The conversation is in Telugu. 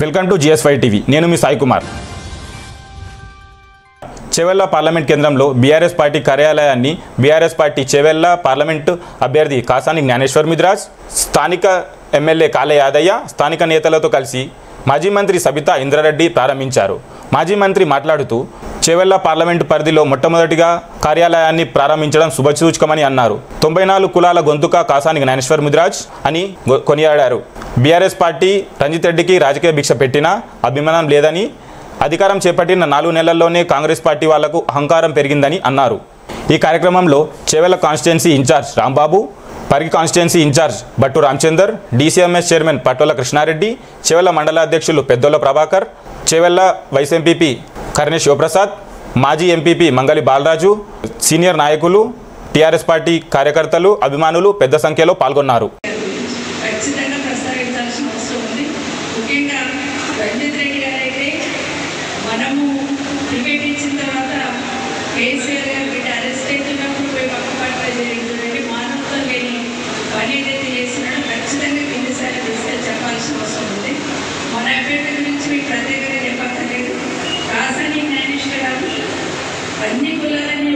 Welcome to GS5 TV. నేను మీ సాయి కుమార్. చెవెళ్ళ పార్లమెంట్ కేంద్రంలో బీఆర్ఎస్ పార్టీ కార్యాలయాన్ని బీఆర్ఎస్ పార్టీ చెవెళ్ళ పార్లమెంటు అభ్యర్థి కాసాని జ్ఞానేశ్వర్ మిద్రాజ్, స్థానిక ఎమ్మెల్యే కాళే యాదయ్య, స్థానిక నేతలతో కలిసి మాజీ మంత్రి సబితా ఇంద్రారెడ్డి ప్రారంభించారు. మాజీ మంత్రి మాట్లాడుతూ చెవెళ్ళ పార్లమెంటు పరిధిలో మొట్టమొదటిగా కార్యాలయాన్ని ప్రారంభించడం శుభసూచకమని అన్నారు. 94 కులాల గొంతుక కాసాని జ్ఞానేశ్వర్ మిద్రాజ్ అని కొనియాడారు. బీఆర్ఎస్ పార్టీ రంజిత్ రెడ్డికి రాజకీయ భిక్ష పెట్టినా అభిమానం లేదని, అధికారం చేపట్టిన 4 నెలల్లోనే కాంగ్రెస్ పార్టీ వాళ్లకు అహంకారం పెరిగిందని అన్నారు. ఈ కార్యక్రమంలో Chevella constituency incharge Rambabu, Parigi constituency incharge Battu Ramachander, DCMS chairman Pattola Krishnareddy, Chevella మండల అధ్యక్షులు పెద్దోల ప్రభాకర్, చెవెళ్ళ వైస్ ఎంపీపీ కర్ణే శివప్రసాద్, మాజీ ఎంపీపీ మంగళి బాలరాజు, సీనియర్ నాయకులు, టీఆర్ఎస్ పార్టీ కార్యకర్తలు, అభిమానులు పెద్ద సంఖ్యలో పాల్గొన్నారు. అన్ని కులాలని